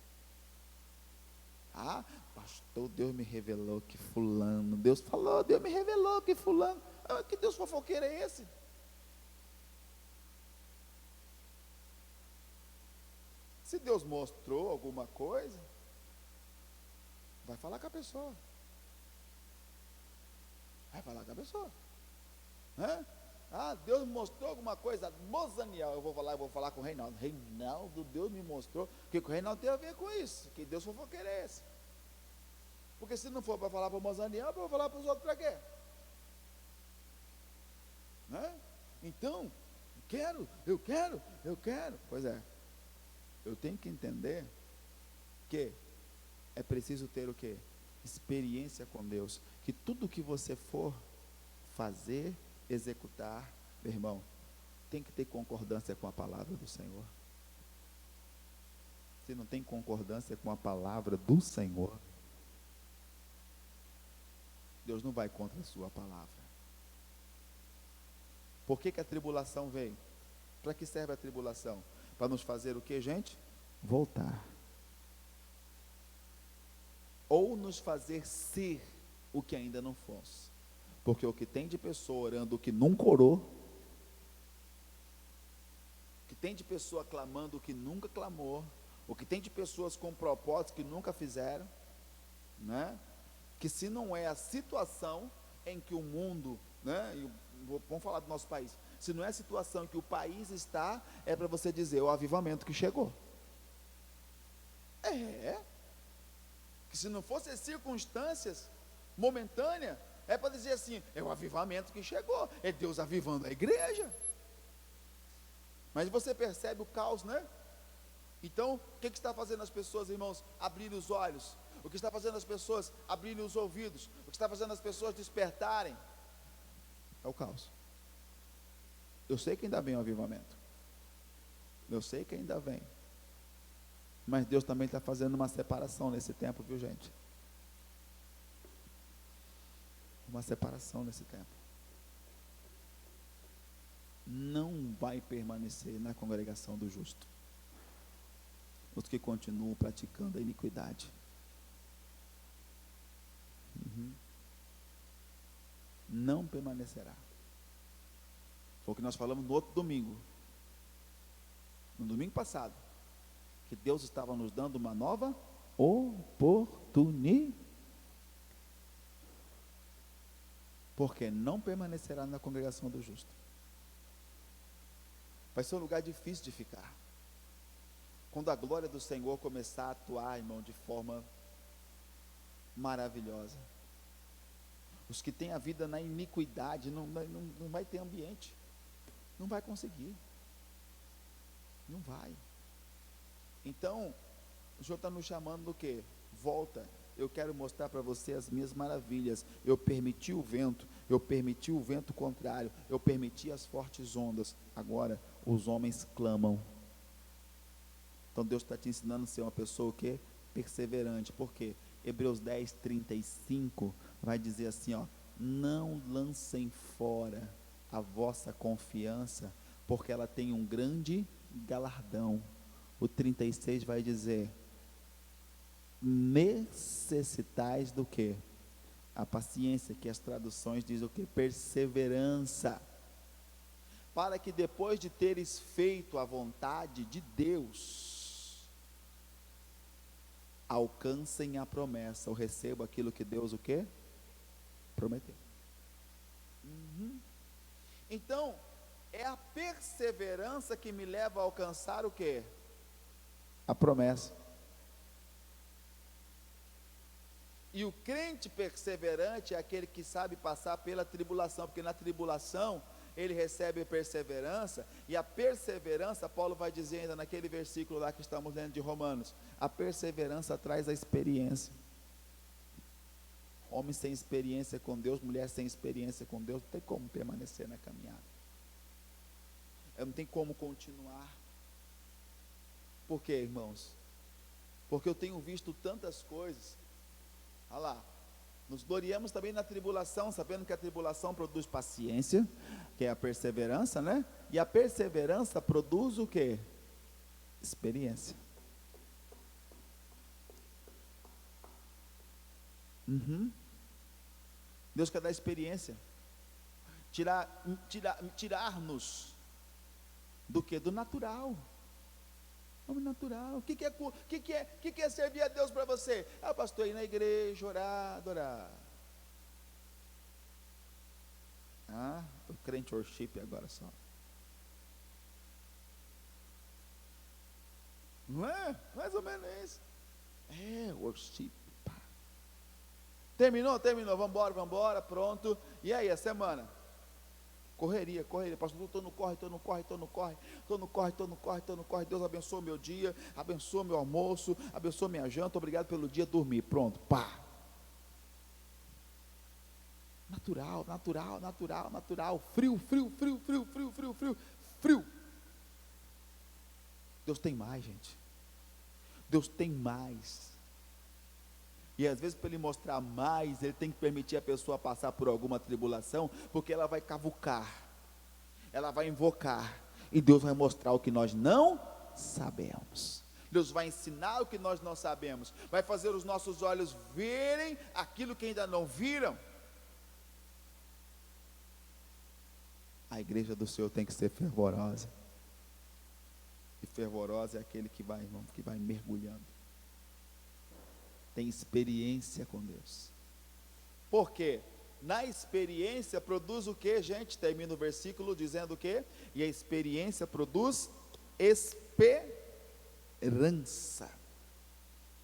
Pastor, Deus me revelou que fulano, Deus falou, Deus me revelou que fulano, que Deus fofoqueiro é esse? Se Deus mostrou alguma coisa, vai falar com a pessoa. Vai falar com a pessoa. Deus me mostrou alguma coisa, Mozaniel, eu vou falar com o Reinaldo. Reinaldo, Deus me mostrou. O que o Reinaldo tem a ver com isso? Que Deus fofoqueiro é esse? Porque se não for para falar para o Mozaniel, eu vou falar para os outros para quê? Então, eu quero. Pois é, eu tenho que entender que é preciso ter o quê? Experiência com Deus. Que tudo que você for fazer, executar, meu irmão, tem que ter concordância com a palavra do Senhor. Se não tem concordância com a palavra do Senhor, Deus não vai contra a sua palavra. Por que a tribulação veio? Para que serve a tribulação? Para nos fazer o que, gente? Voltar. Ou nos fazer ser o que ainda não fosse. Porque o que tem de pessoa orando o que nunca orou, o que tem de pessoa clamando o que nunca clamou, o que tem de pessoas com propósitos que nunca fizeram, que se não é a situação em que o mundo, vamos falar do nosso país, se não é a situação em que o país está, é para você dizer, o avivamento que chegou. Que se não fossem circunstâncias momentâneas, é para dizer assim, é o avivamento que chegou, é Deus avivando a igreja. Mas você percebe o caos, Então, o que está fazendo as pessoas, irmãos, abrirem os olhos? O que está fazendo as pessoas abrirem os ouvidos? O que está fazendo as pessoas despertarem? É o caos. Eu sei que ainda vem o avivamento. Eu sei que ainda vem. Mas Deus também está fazendo uma separação nesse tempo, viu, gente? Uma separação nesse tempo. Não vai permanecer na congregação do justo os que continuam praticando a iniquidade. Não permanecerá. Foi o que nós falamos no outro domingo, no domingo passado, que Deus estava nos dando uma nova oportunidade, porque não permanecerá na congregação do justo. Vai ser um lugar difícil de ficar. Quando a glória do Senhor começar a atuar, irmão, de forma maravilhosa. Os que têm a vida na iniquidade, não vai ter ambiente. Não vai conseguir. Não vai. Então, o Senhor está nos chamando do quê? Volta. Eu quero mostrar para você as minhas maravilhas. Eu permiti o vento contrário, eu permiti as fortes ondas. Agora, os homens clamam. Então, Deus está te ensinando a ser uma pessoa o quê? Perseverante. Por quê? Hebreus 10, 35 vai dizer assim, não lancem fora a vossa confiança, porque ela tem um grande galardão. O 36 vai dizer, necessitais do quê? A paciência, que as traduções dizem o que? Perseverança. Para que depois de teres feito a vontade de Deus, alcancem a promessa, ou recebam aquilo que Deus o quê? Prometeu. Então, é a perseverança que me leva a alcançar o quê? A promessa. E o crente perseverante é aquele que sabe passar pela tribulação, porque na tribulação ele recebe perseverança, e a perseverança, Paulo vai dizer ainda naquele versículo lá que estamos lendo de Romanos, a perseverança traz a experiência. Homem sem experiência com Deus, mulher sem experiência com Deus, não tem como permanecer na caminhada, não tem como continuar. Por quê, irmãos? Porque eu tenho visto tantas coisas. Olha lá, nos gloriamos também na tribulação, sabendo que a tribulação produz paciência, que é a perseverança, né? E a perseverança produz o quê? Experiência. Deus quer dar experiência, tirar-nos do que? Do natural. Homem natural. O que é servir a Deus para você? Ah, pastor, ir na igreja, orar, adorar. Ah, o crente worship agora só. Não é? Mais ou menos isso. É, worship. Terminou, vamos embora, pronto. E aí, a semana? Correria, pastor, estou no corre. Deus abençoe o meu dia, abençoe o meu almoço, abençoe minha janta, obrigado pelo dia, dormir, pronto, pá. Natural, frio. Deus tem mais, gente. Deus tem mais. E às vezes, para Ele mostrar mais, Ele tem que permitir a pessoa passar por alguma tribulação, porque ela vai cavucar, ela vai invocar, e Deus vai mostrar o que nós não sabemos. Deus vai ensinar o que nós não sabemos, vai fazer os nossos olhos verem aquilo que ainda não viram. A igreja do Senhor tem que ser fervorosa, e fervorosa é aquele que vai, irmão, que vai mergulhando, tem experiência com Deus. Por quê? Na experiência produz o que, gente? Termina o versículo dizendo o que? E a experiência produz esperança.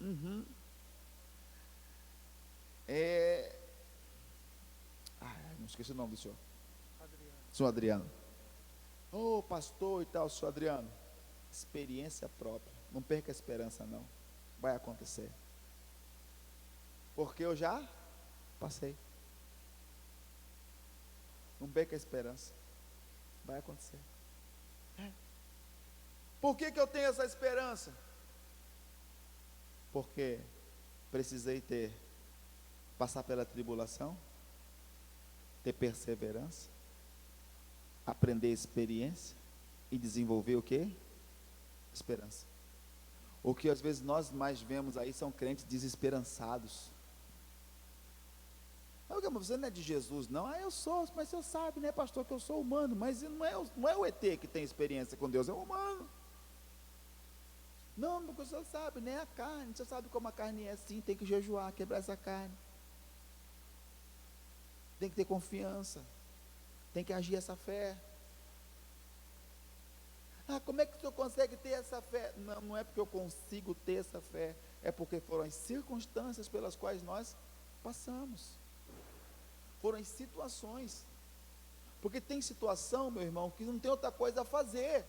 Não esqueci o nome do senhor. Senhor Adriano. Ô, pastor e tal, senhor Adriano. Experiência própria. Não perca a esperança, não. Vai acontecer. Porque eu já passei. Não perca a esperança. Vai acontecer. Por que eu tenho essa esperança? Porque precisei passar pela tribulação, ter perseverança, aprender experiência e desenvolver o quê? Esperança. O que às vezes nós mais vemos aí são crentes desesperançados. Você não é de Jesus, não? Eu sou, mas o senhor sabe, né, pastor, que eu sou humano. Mas não é o ET que tem experiência com Deus, é o humano. Não, porque o senhor sabe, né, a carne. O senhor sabe como a carne é assim, tem que jejuar, quebrar essa carne. Tem que ter confiança, tem que agir essa fé. Como é que o senhor consegue ter essa fé? Não é porque eu consigo ter essa fé, é porque foram as circunstâncias pelas quais nós passamos. Foram as situações. Porque tem situação, meu irmão, que não tem outra coisa a fazer.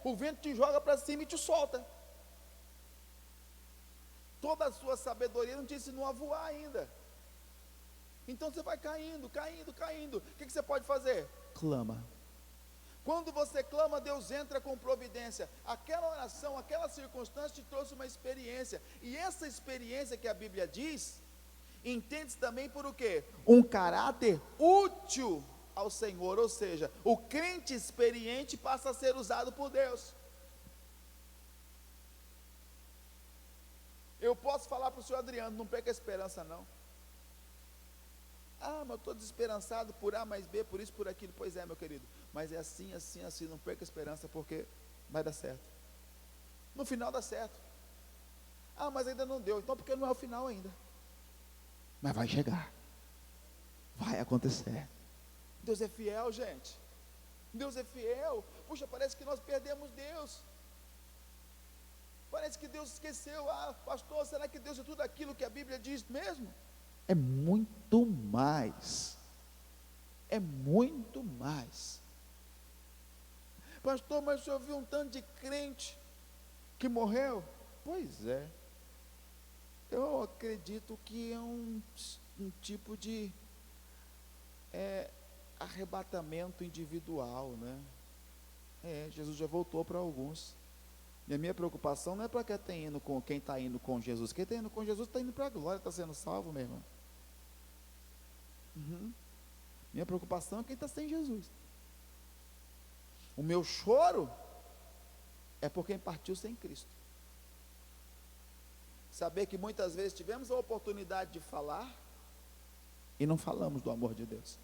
O vento te joga para cima e te solta. Toda a sua sabedoria não te ensinou a voar ainda. Então você vai caindo. O que você pode fazer? Clama. Quando você clama, Deus entra com providência. Aquela oração, aquela circunstância te trouxe uma experiência. E essa experiência que a Bíblia diz, entende-se também por o quê? Um caráter útil ao Senhor. Ou seja, o crente experiente passa a ser usado por Deus. Eu posso falar para o senhor Adriano, não perca a esperança não. Ah, mas eu estou desesperançado por A mais B, por isso, por aquilo. Pois é, meu querido, mas é assim, assim, assim, não perca a esperança, porque vai dar certo. No final dá certo. Ah, mas ainda não deu, então porque não é o final ainda. Mas vai chegar. Vai acontecer. Deus é fiel, gente. Deus é fiel. Puxa, parece que nós perdemos Deus. Parece que Deus esqueceu. Ah, pastor, será que Deus é tudo aquilo que a Bíblia diz mesmo? É muito mais. É muito mais. Pastor, mas o senhor viu um tanto de crente que morreu? Pois é. Eu acredito que é um tipo de arrebatamento individual, né? Jesus já voltou para alguns. E a minha preocupação não é para quem está indo com Jesus. Quem está indo com Jesus está indo para a glória, está sendo salvo, meu irmão. Minha preocupação é quem está sem Jesus. O meu choro é por quem partiu sem Cristo. Saber que muitas vezes tivemos a oportunidade de falar e não falamos do amor de Deus.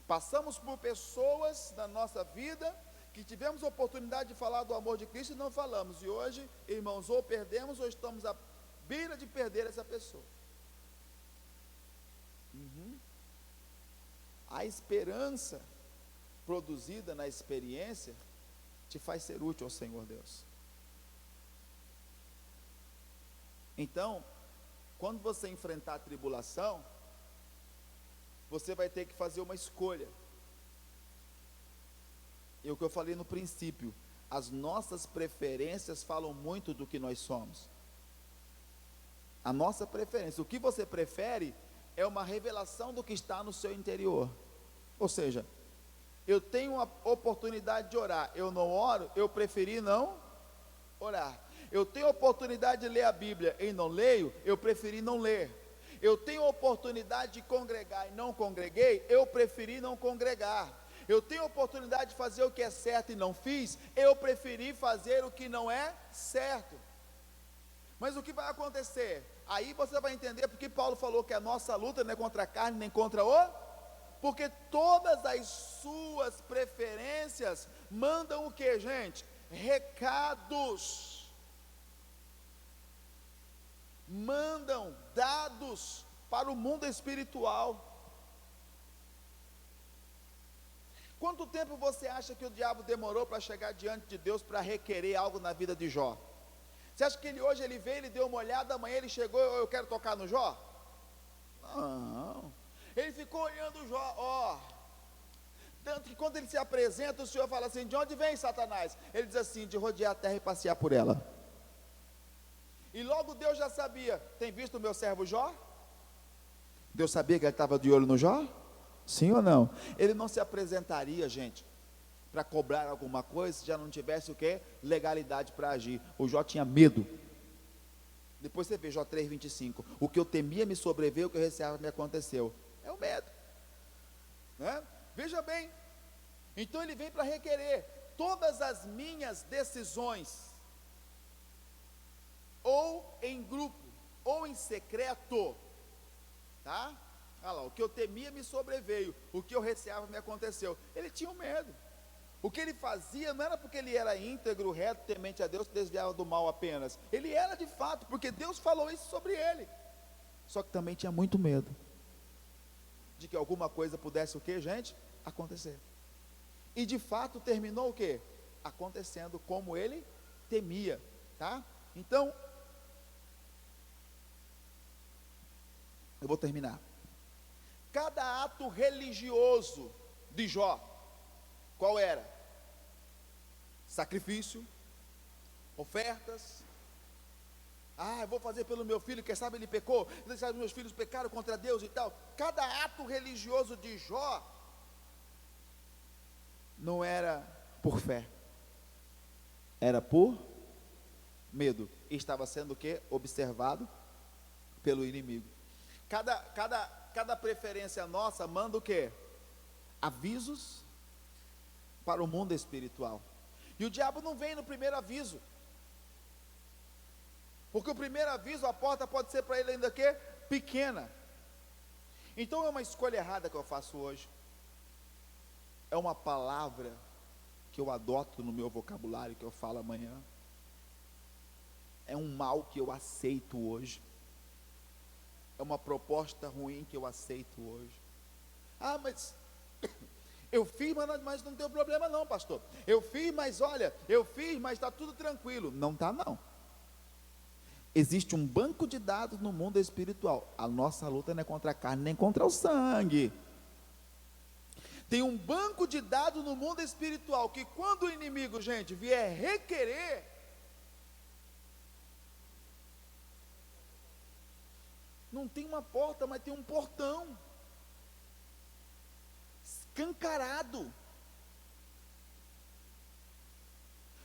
Passamos por pessoas na nossa vida que tivemos a oportunidade de falar do amor de Cristo e não falamos. E hoje, irmãos, ou perdemos ou estamos à beira de perder essa pessoa. A esperança produzida na experiência te faz ser útil ao Senhor Deus. Então, quando você enfrentar a tribulação, você vai ter que fazer uma escolha. E o que eu falei no princípio, as nossas preferências falam muito do que nós somos. A nossa preferência, o que você prefere é uma revelação do que está no seu interior. Ou seja, eu tenho a oportunidade de orar, eu não oro, eu preferi não orar. Eu tenho a oportunidade de ler a Bíblia e não leio, eu preferi não ler. Eu tenho a oportunidade de congregar e não congreguei, eu preferi não congregar. Eu tenho a oportunidade de fazer o que é certo e não fiz, eu preferi fazer o que não é certo. Mas o que vai acontecer? Aí você vai entender porque Paulo falou que a nossa luta não é contra a carne nem contra o... Porque todas as suas preferências mandam o que, gente? Recados. Mandam dados para o mundo espiritual. Quanto tempo você acha que o diabo demorou para chegar diante de Deus para requerer algo na vida de Jó? Você acha que hoje ele veio, ele deu uma olhada, amanhã ele chegou, eu quero tocar no Jó? Não. Ele ficou olhando o Jó, tanto que quando ele se apresenta, o Senhor fala assim: de onde vem Satanás? Ele diz assim: de rodear a terra e passear por ela. E logo Deus já sabia. Tem visto o meu servo Jó? Deus sabia que ele estava de olho no Jó? Sim ou não? Ele não se apresentaria, gente, para cobrar alguma coisa, se já não tivesse o que? Legalidade para agir. O Jó tinha medo. Depois você vê Jó 3,25. O que eu temia me sobreveio, o que eu receava me aconteceu. É o medo, né? Veja bem, então ele vem para requerer todas as minhas decisões, ou em grupo, ou em secreto, tá? Olha lá, o que eu temia me sobreveio, o que eu receava me aconteceu. Ele tinha um medo. O que ele fazia não era porque ele era íntegro, reto, temente a Deus, desviava do mal apenas. Ele era de fato, porque Deus falou isso sobre ele. Só que também tinha muito medo de que alguma coisa pudesse o que, gente? Acontecer. E de fato terminou o que? Acontecendo como ele temia, tá? Então, eu vou terminar. Cada ato religioso de Jó, qual era? Sacrifício, ofertas. Eu vou fazer pelo meu filho, quem sabe ele pecou, quem sabe meus filhos pecaram contra Deus e tal. Cada ato religioso de Jó não era por fé, era por medo. E estava sendo o que? Observado pelo inimigo. Cada preferência nossa manda o que? Avisos para o mundo espiritual. E o diabo não vem no primeiro aviso. Porque o primeiro aviso, a porta pode ser para ele ainda que pequena. Então é uma escolha errada que eu faço hoje. É uma palavra que eu adoto no meu vocabulário, que eu falo amanhã. É um mal que eu aceito hoje. É uma proposta ruim que eu aceito hoje. Ah, mas eu fiz, mas não tem problema não, pastor. Eu fiz, mas olha, eu fiz, mas está tudo tranquilo. Não está não. Existe um banco de dados no mundo espiritual. A nossa luta não é contra a carne, nem contra o sangue. Tem um banco de dados no mundo espiritual, que quando o inimigo, gente, vier requerer, não tem uma porta, mas tem um portão, escancarado.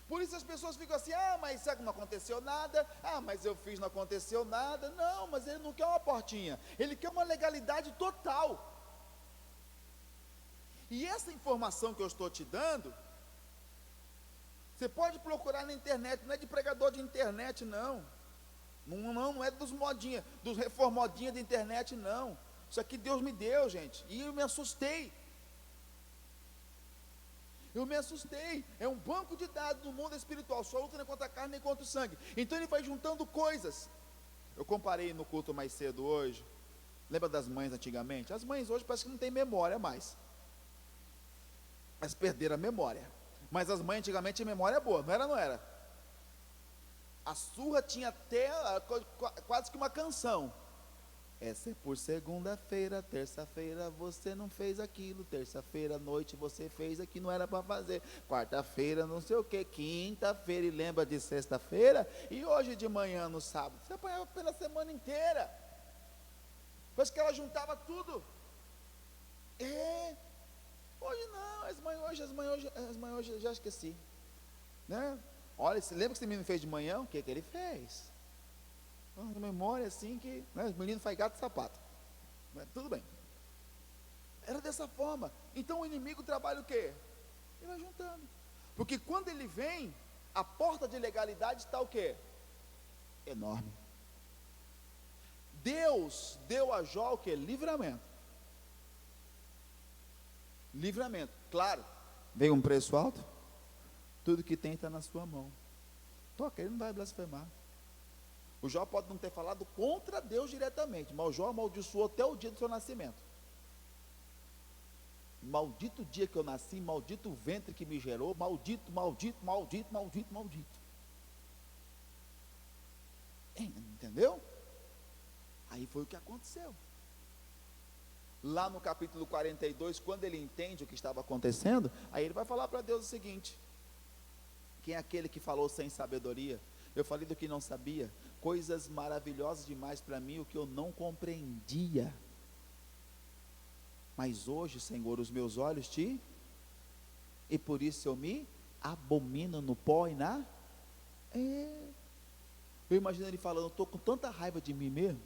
Por isso as pessoas ficam assim, ah, mas não aconteceu nada, ah, mas eu fiz, não aconteceu nada. Não, mas ele não quer uma portinha, ele quer uma legalidade total. E essa informação que eu estou te dando, você pode procurar na internet, não é de pregador de internet, não. Não é dos modinhas, dos reformodinhas da internet, não. Isso aqui Deus me deu, gente, e eu me assustei. É um banco de dados no mundo espiritual. Sua luta não é contra a carne nem contra o sangue. Então ele vai juntando coisas. Eu comparei no culto mais cedo hoje. Lembra das mães antigamente? As mães hoje parece que não tem memória mais. Mas perderam a memória. Mas as mães antigamente tinham memória boa, não era? Não era? A surra tinha até quase que uma canção. Essa é por segunda-feira, terça-feira você não fez aquilo, terça-feira à noite você fez aquilo, não era para fazer, quarta-feira não sei o que, quinta-feira e lembra de sexta-feira, e hoje de manhã no sábado, você apanhava pela semana inteira, pois que ela juntava tudo. Hoje não, as mães hoje já esqueci, né? Olha, você lembra que esse menino fez de manhã? O que ele fez? Uma memória assim que, né, o menino faz gato e sapato, mas tudo bem, era dessa forma. Então o inimigo trabalha o quê? Ele vai juntando, porque quando ele vem, a porta de legalidade está o quê? Enorme. Deus deu a Jó o quê? Livramento, claro, veio um preço alto, tudo que tem está na sua mão, toca, ele não vai blasfemar. O Jó pode não ter falado contra Deus diretamente, mas o Jó amaldiçoou até o dia do seu nascimento. Maldito o dia que eu nasci, maldito o ventre que me gerou, maldito, maldito, maldito, maldito, maldito. Entendeu? Aí foi o que aconteceu. Lá no capítulo 42, quando ele entende o que estava acontecendo, aí ele vai falar para Deus o seguinte: quem é aquele que falou sem sabedoria? Eu falei do que não sabia, coisas maravilhosas demais para mim, o que eu não compreendia. Mas hoje, Senhor, os meus olhos e por isso eu me abomino no pó e na. Eu imagino ele falando, estou com tanta raiva de mim mesmo,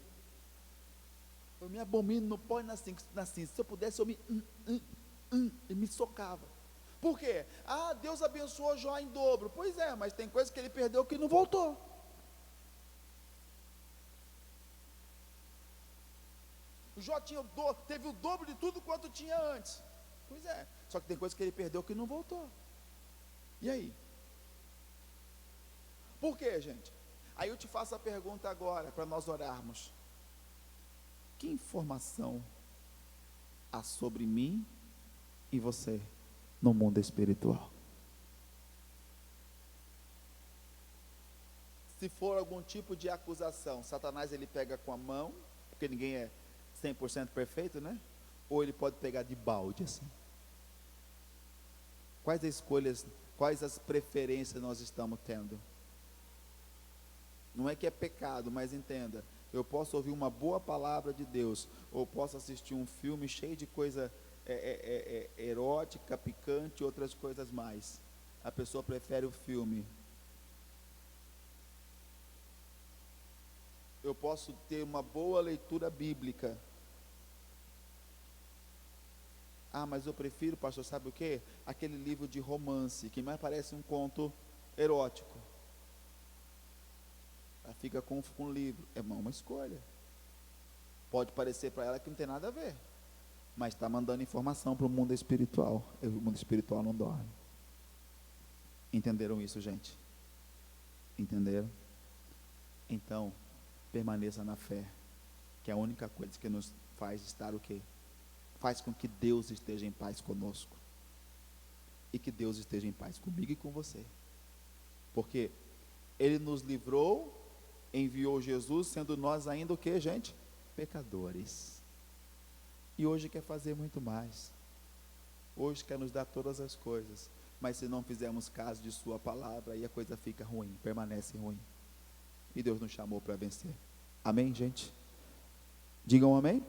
eu me abomino no pó e na cinza. Se eu pudesse, eu me socava. Por quê? Ah, Deus abençoou Jó em dobro. Pois é, mas tem coisa que ele perdeu que não voltou. O Jó teve o dobro de tudo quanto tinha antes. Pois é, só que tem coisa que ele perdeu que não voltou. E aí? Por quê, gente? Aí eu te faço a pergunta agora, para nós orarmos. Que informação há sobre mim e você no mundo espiritual? Se for algum tipo de acusação, Satanás ele pega com a mão, porque ninguém é 100% perfeito, né? Ou ele pode pegar de balde assim. Quais as escolhas, quais as preferências nós estamos tendo? Não é que é pecado, mas entenda, eu posso ouvir uma boa palavra de Deus, ou posso assistir um filme cheio de coisa erótica, picante, outras coisas mais. A pessoa prefere o filme. Eu posso ter uma boa leitura bíblica. Ah, mas eu prefiro, pastor, sabe o quê? Aquele livro de romance, que mais parece um conto erótico. Ela fica com o livro. É uma escolha. Pode parecer para ela que não tem nada a ver, mas está mandando informação para o mundo espiritual. O mundo espiritual não dorme. Entenderam isso, gente? Entenderam? Então, permaneça na fé, que é a única coisa que nos faz estar o quê? Faz com que Deus esteja em paz conosco. E que Deus esteja em paz comigo e com você. Porque Ele nos livrou, enviou Jesus, sendo nós ainda o quê, gente? Pecadores. E hoje quer fazer muito mais. Hoje quer nos dar todas as coisas. Mas se não fizermos caso de sua palavra, aí a coisa fica ruim, permanece ruim. E Deus nos chamou para vencer. Amém, gente? Digam amém?